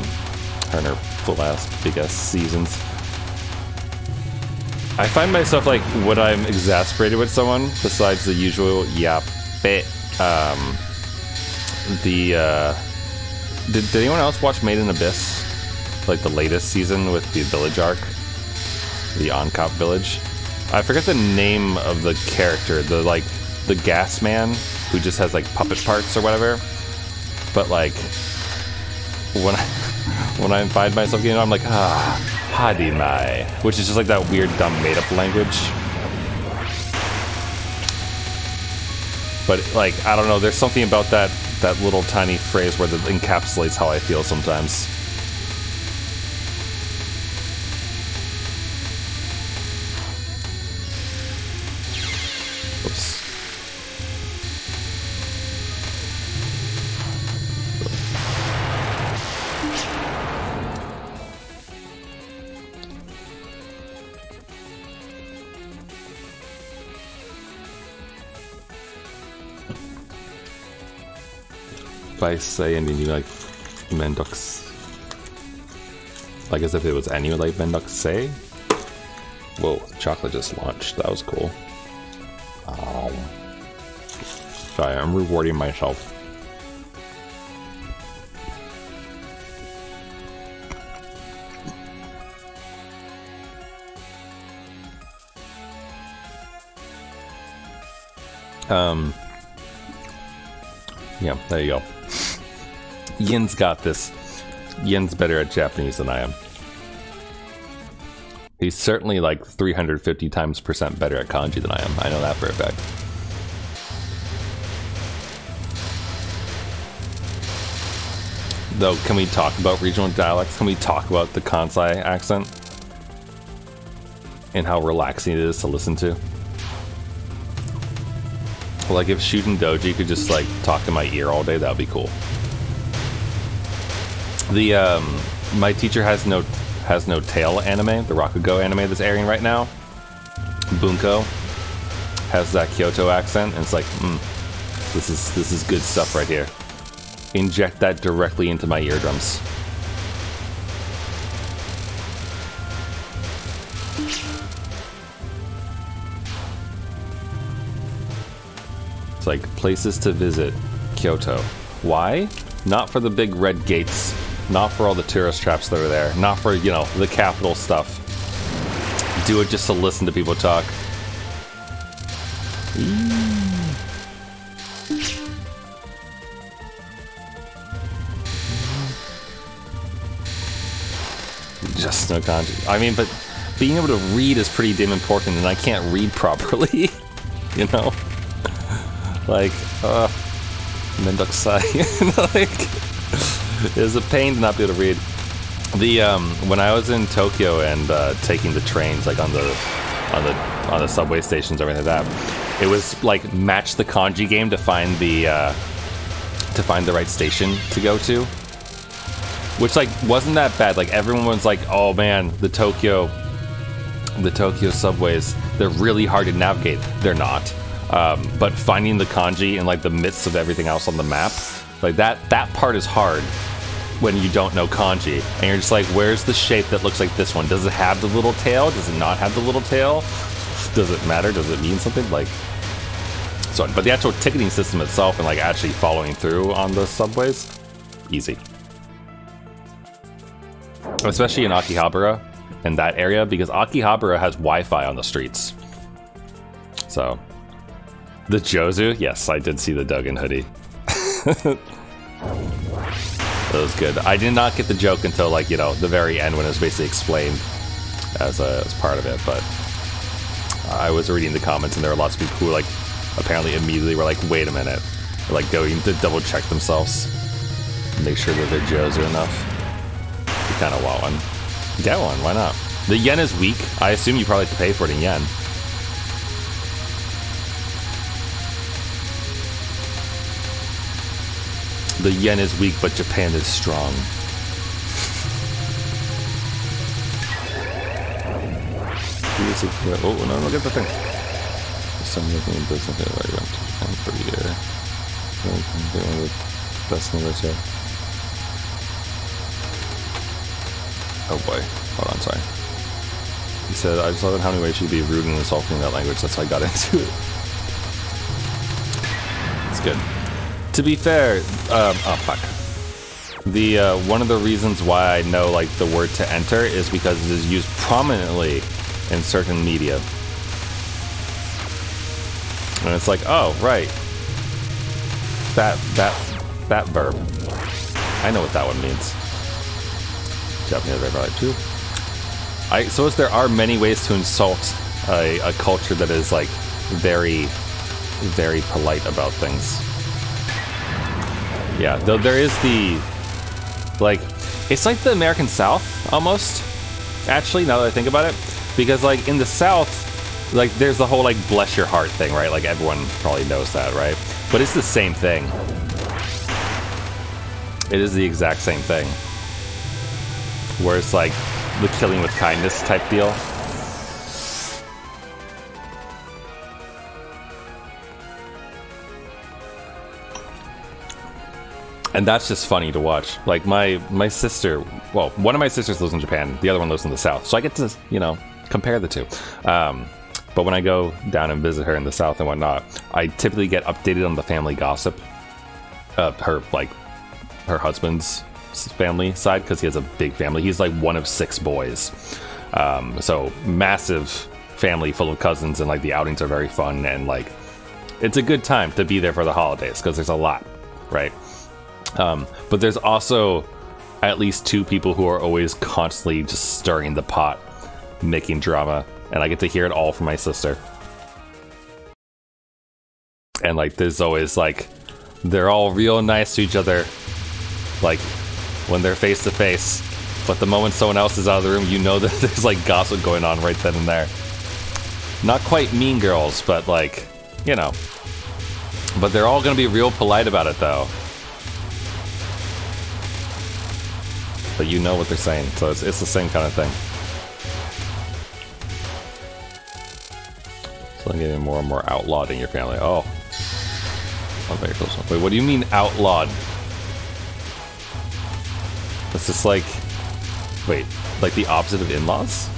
and her last big ass seasons. I find myself like when I'm exasperated with someone, besides the usual yap, did anyone else watch Made in Abyss? Like the latest season with the village arc? The Oncop village? I forget the name of the character, the gas man who just has like puppet parts or whatever. But like when I find myself getting, I'm like, Hadimai, which is just like that weird, dumb, made-up language. But like, I don't know, there's something about that little tiny phrase where it encapsulates how I feel sometimes. Oops. If I say anything you like Mendox, like as if it was any like Mendox say. Whoa, chocolate just launched. That was cool. Sorry, I'm rewarding myself. Yeah, there you go. Yin's got this. Yin's better at Japanese than I am. He's certainly like 350% better at kanji than I am. I know that for a fact. Though, can we talk about regional dialects? Can we talk about the Kansai accent? And how relaxing it is to listen to? Like if Shootin' Doji could just like talk in my ear all day, that would be cool. The my teacher has no tail anime, the Rakugo anime that's airing right now. Bunko has that Kyoto accent, and it's like, this is good stuff right here. Inject that directly into my eardrums. It's like places to visit, Kyoto. Why? Not for the big red gates. Not for all the tourist traps that are there. Not for, you know, the capital stuff. Do it just to listen to people talk. Just no kanji. I mean, but being able to read is pretty damn important, and I can't read properly. You know? Like, Mendokusai. Like, it was a pain to not be able to read. The when I was in Tokyo and taking the trains, like on the on the subway stations, everything like that. It was like match the kanji game to find the right station to go to, which like wasn't that bad. Like everyone was like, oh man, the Tokyo subways, they're really hard to navigate. They're not. But finding the kanji in like the midst of everything else on the map, like that part is hard when you don't know kanji. And you're just like, where's the shape that looks like this one? Does it have the little tail? Does it not have the little tail? Does it matter? Does it mean something? Like, so, but the actual ticketing system itself and like actually following through on the subways, easy. Especially in Akihabara, in that area, because Akihabara has Wi-Fi on the streets. So, the Jozu, yes, I did see the Duggan hoodie. That was good. I did not get the joke until like, you know, the very end when it was basically explained as part of it, but I was reading the comments and there were lots of people who like apparently immediately were like, wait a minute, they're, like going to double check themselves, make sure that their Jozu enough. You kind of want one. Get one, why not? The yen is weak. I assume you probably have to pay for it in yen. The yen is weak, but Japan is strong. Oh, no, look at the thing. Some looking in business here. I went to Japan for a year. One of the best numbers here. Oh boy. Hold on, sorry. He said, I just love how many ways you could be rude and insulting in that language. That's how I got into it. It's good. To be fair, oh fuck. The one of the reasons why I know like the word to enter is because it is used prominently in certain media. And it's like, oh right. That verb. I know what that one means. Japanese verb like too. So as there are many ways to insult a culture that is like very, very polite about things. Yeah, though there is the, like, it's like the American South, almost, actually, now that I think about it. Because, like, in the South, like, there's the whole, like, bless your heart thing, right? Like, everyone probably knows that, right? But it's the same thing. It is the exact same thing. Where it's, like, the killing with kindness type deal. And that's just funny to watch. Like my sister, well, one of my sisters lives in Japan, the other one lives in the South. So I get to, you know, compare the two. But when I go down and visit her in the South and whatnot, I typically get updated on the family gossip. Her husband's family side, because he has a big family. He's like one of 6 boys. So massive family full of cousins, and like the outings are very fun, and like it's a good time to be there for the holidays because there's a lot, right? But there's also at least 2 people who are always constantly just stirring the pot, making drama, and I get to hear it all from my sister. And like there's always like, they're all real nice to each other, like when they're face to face, but the moment someone else is out of the room, you know that there's like gossip going on right then and there. Not quite mean girls, but like, you know, but they're all gonna be real polite about it though. But you know what they're saying, so it's the same kind of thing. So I'm getting more and more outlawed in your family. Oh. Very close. Wait, what do you mean outlawed? It's just like, wait, like the opposite of in-laws?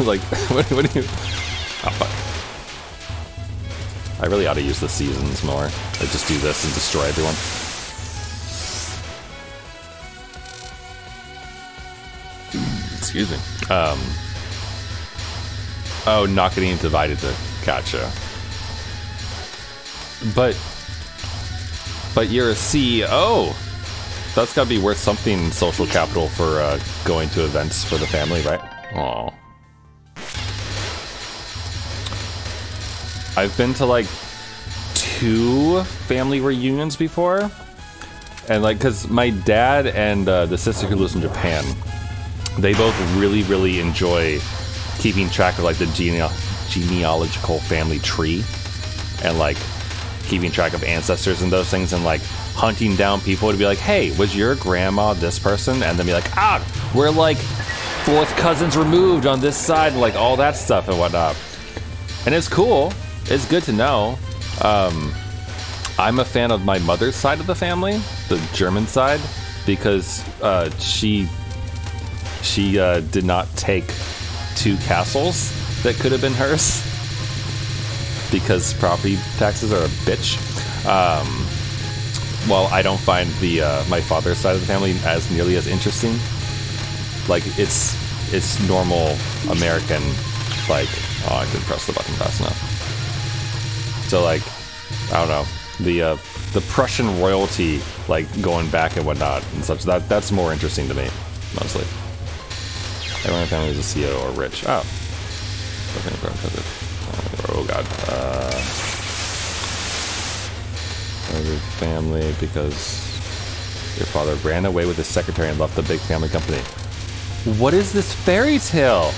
Like, what do you... Oh, fuck. I really ought to use the seasons more. I just do this and destroy everyone. Excuse me. Oh, not getting divided to... Gotcha. But you're a CEO. That's gotta be worth something, social capital, for going to events for the family, right? Aw. I've been to like 2 family reunions before, and like, cause my dad and the sister who lives in Japan, they both really enjoy keeping track of like the genealogical family tree, and like keeping track of ancestors and those things, and like hunting down people to be like, hey, was your grandma this person? And then be like, ah, we're like fourth cousins removed on this side, and like all that stuff and whatnot. And it's cool. It's good to know. I'm a fan of my mother's side of the family, the German side, because she did not take 2 castles that could have been hers because property taxes are a bitch. Well, I don't find the my father's side of the family as nearly as interesting. Like it's normal American, like, oh, I didn't press the button fast enough. So like, I don't know, the Prussian royalty, like going back and whatnot and such. That's more interesting to me, mostly. Everyone in the family is a CEO or rich. Oh. Oh god. Family because your father ran away with his secretary and left the big family company. What is this fairy tale?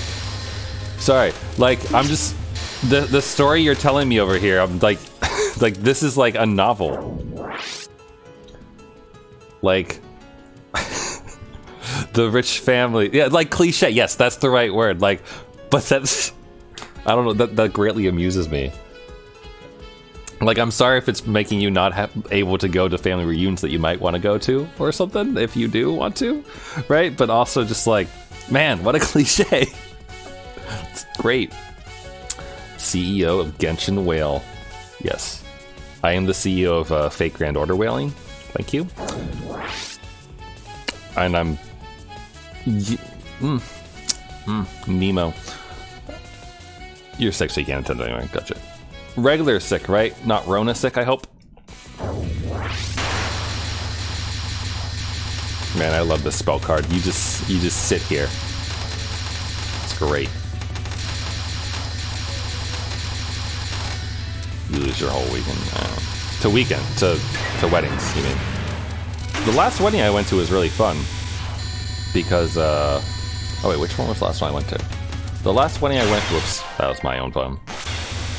Sorry, like I'm just the story you're telling me over here. I'm like, like this is like a novel. Like the rich family, yeah, like cliche. Yes, that's the right word. Like, but that's, I don't know. That greatly amuses me. Like, I'm sorry if it's making you not able to go to family reunions that you might want to go to or something, if you do want to, right? But also just like, man, what a cliche. It's great. CEO of Genshin Whale. Yes. I am the CEO of Fake Grand Order Whaling. Thank you. And I'm... Nemo. You're sick, so you can't attend anyway. Gotcha. Regular sick, right? Not Rona sick, I hope. Man, I love this spell card. You just sit here. It's great. You lose your whole weekend. To weddings, you mean. The last wedding I went to was really fun. Because, oh wait, which one was the last one I went to? The last wedding I went to, whoops, that was my own phone,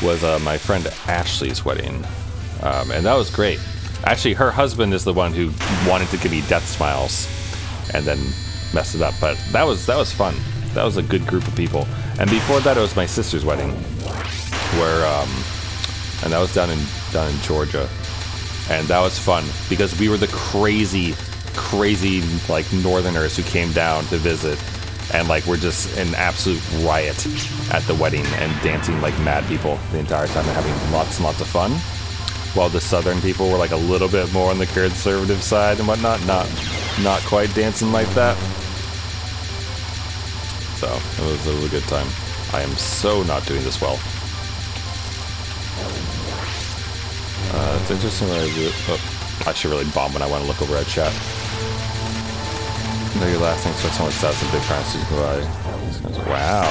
was my friend Ashley's wedding. And that was great. Actually, her husband is the one who wanted to give me death smiles and then messed it up. But that was fun. That was a good group of people. And before that, it was my sister's wedding, where and that was down in Georgia, and that was fun because we were the crazy like northerners who came down to visit, and like we're just an absolute riot at the wedding and dancing like mad people the entire time and having lots and lots of fun. While the southern people were like a little bit more on the conservative side and whatnot, not quite dancing like that. So it was a good time. I am so not doing this well. It's interesting when I do it. Oh, I should really bomb when I want to look over at chat. No, your last name starts so much stats and big prices. Wow.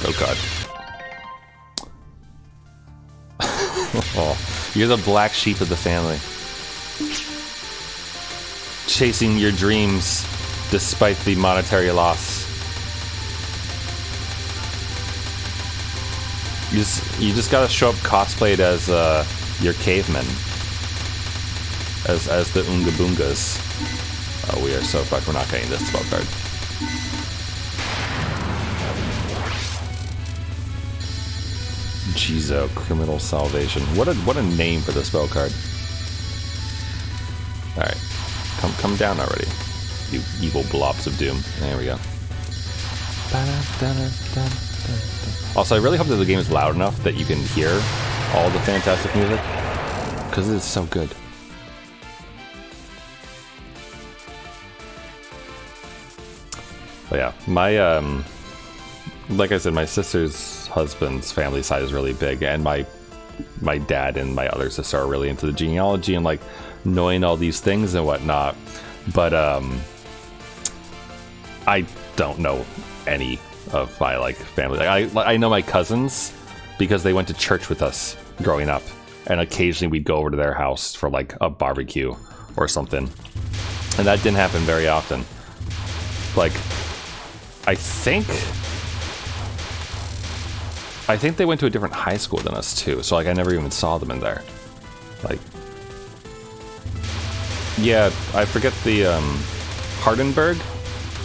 Oh god. Oh, you're the black sheep of the family. Chasing your dreams despite the monetary loss. You just gotta show up cosplayed as your cavemen. As the Oonga Boongas. Oh, we are so fucked. We're not getting this spell card. Jizo, Criminal Salvation. What a name for the spell card. Alright. Come down already. You evil blobs of doom. There we go. Also, I really hope that the game is loud enough that you can hear all the fantastic music, because it is so good. But yeah, my like I said, my sister's husband's family side is really big, and my dad and my other sister are really into the genealogy and like knowing all these things and whatnot. But I don't know any of my like family. Like, I know my cousins because they went to church with us growing up, and occasionally we'd go over to their house for like a barbecue or something, and that didn't happen very often. Like I think they went to a different high school than us too. So like I never even saw them in there. Like, yeah, I forget the Hardenberg.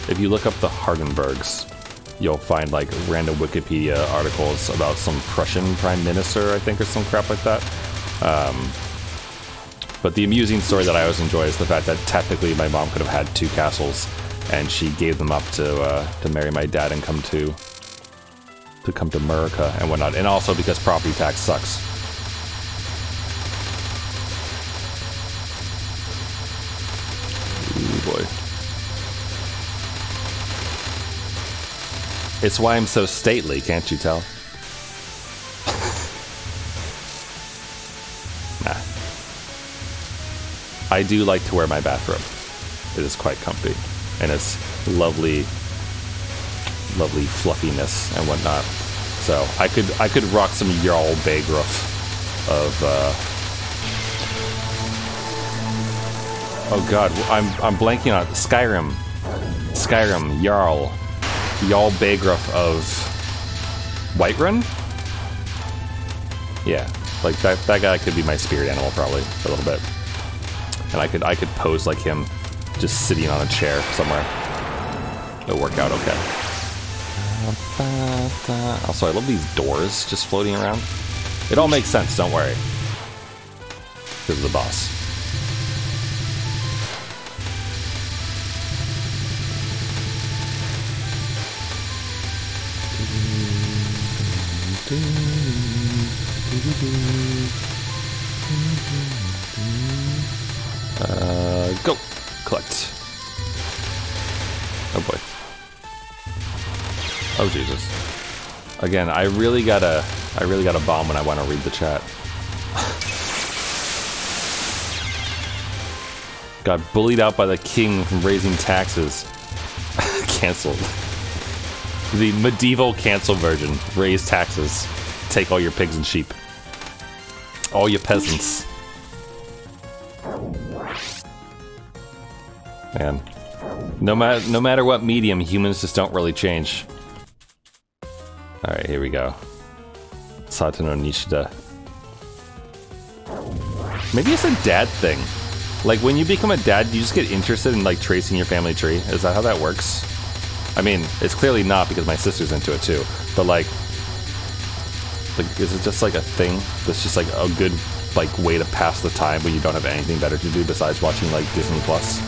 If you look up the Hardenbergs, you'll find like random Wikipedia articles about some Prussian prime minister, I think, or some crap like that. But the amusing story that I always enjoy is the fact that technically my mom could have had 2 castles, and she gave them up to marry my dad and come to America and whatnot, and also because property tax sucks. Ooh boy. It's why I'm so stately, can't you tell? Nah. I do like to wear my bathrobe. It is quite comfy, and it's lovely fluffiness and whatnot. So I could rock some Jarl Baegruff of oh god, I'm blanking on it. Skyrim Jarl Baegruff of Whiterun. Yeah, like that guy could be my spirit animal probably a little bit, and I could pose like him, just sitting on a chair somewhere. It'll work out okay. Also, I love these doors just floating around. It all makes sense, don't worry. Because of the boss. Go! Collect. Oh boy. Oh Jesus. Again, I really gotta bomb when I want to read the chat. Got bullied out by the king from raising taxes. Cancelled. The medieval cancel version. Raise taxes. Take all your pigs and sheep. All your peasants. Man. No matter what medium, humans just don't really change. Alright, here we go. Sato no Nishida. Maybe it's a dad thing. Like, when you become a dad, you just get interested in, like, tracing your family tree. Is that how that works? I mean, it's clearly not because my sister's into it too. But, like is it just, like, a thing that's just, like, a good, like, way to pass the time when you don't have anything better to do besides watching, like, Disney Plus?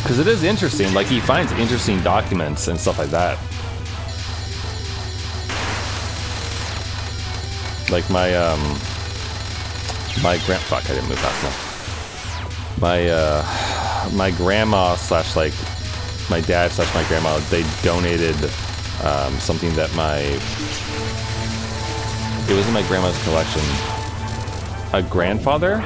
Because it is interesting, like, he finds interesting documents and stuff like that. Like fuck, I didn't move fast enough. My grandma slash, like, my dad slash my grandma, they donated something that it was in my grandma's collection. A grandfather?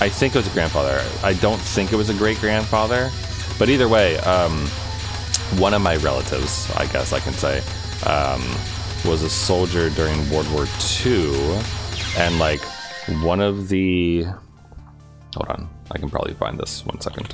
I think it was a grandfather. I don't think it was a great-grandfather. But either way, one of my relatives, I guess I can say, was a soldier during World War II. And, like, one of the... Hold on. I can probably find this. 1 second.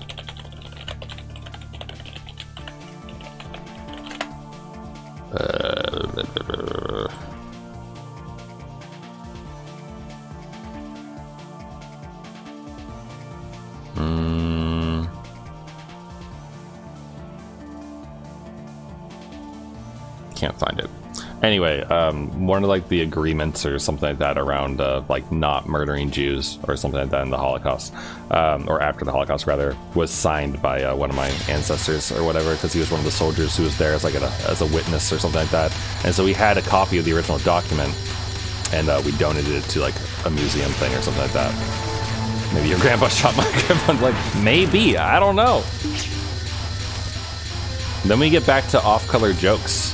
Can't find it. Anyway, one of, like, the agreements or something like that around like not murdering Jews or something like that in the Holocaust, or after the Holocaust rather, was signed by one of my ancestors or whatever, because he was one of the soldiers who was there as, like, as a witness or something like that. And so we had a copy of the original document, and we donated it to, like, a museum thing or something like that. Maybe your grandpa shot my grandpa. Like, maybe, I don't know. Then we get back to off-color jokes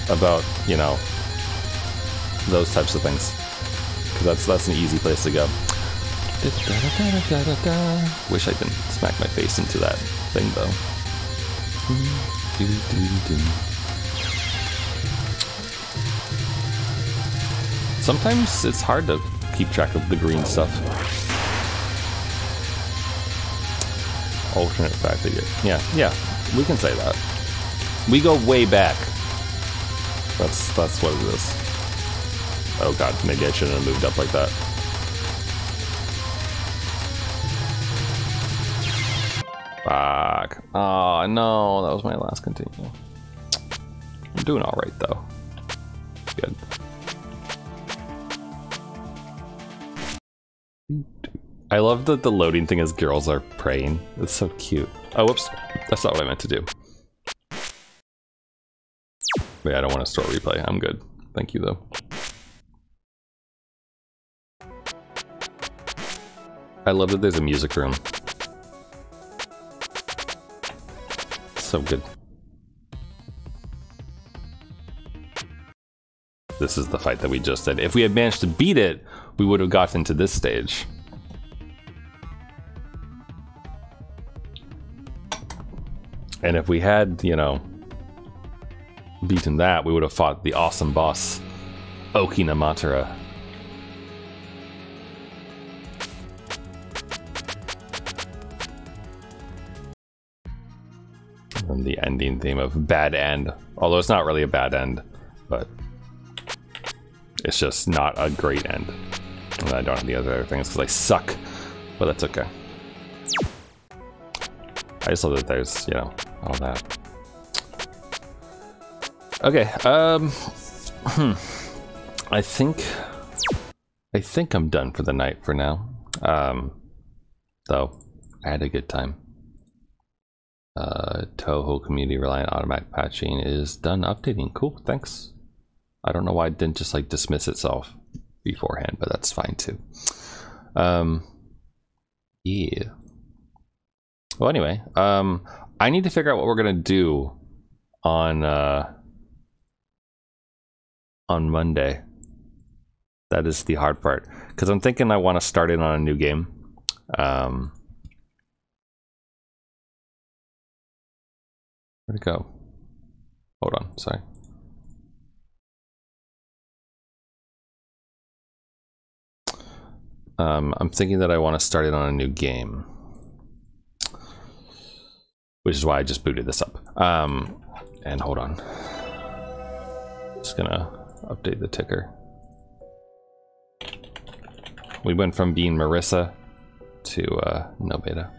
about, you know, those types of things, because that's an easy place to go. Wish I didn't smack my face into that thing though. Sometimes it's hard to keep track of the green stuff. alternate fact that you're... Yeah, we can say that. We go way back. That's what it is. Oh god, maybe I shouldn't have moved up like that. Fuck. Oh no, that was my last continue. I'm doing alright though. Good. I love that the loading thing as girls are praying. It's so cute. Oh, whoops. That's not what I meant to do. Wait, I don't want to store replay. I'm good. Thank you, though. I love that there's a music room. So good. This is the fight that we just did. If we had managed to beat it, we would have gotten to this stage. And if we had, you know, beaten that, we would have fought the awesome boss, Okinamatara. And the ending theme of bad end. Although it's not really a bad end, but it's just not a great end. And I don't have the other things because I suck, but that's okay. I just love that there's, you know, all that. Okay, I think I'm done for the night for now. Though I had a good time. Touhou community reliant automatic patching is done updating. Cool, thanks. I don't know why it didn't just like dismiss itself beforehand, but that's fine too. Yeah. Well, anyway, I need to figure out what we're gonna do on Monday. That is the hard part, because I'm thinking I want to start in on a new game. Where'd it go? Hold on, sorry. I'm thinking that I want to start it on a new game, which is why I just booted this up. And hold on. Just gonna update the ticker. We went from being Marissa to no beta.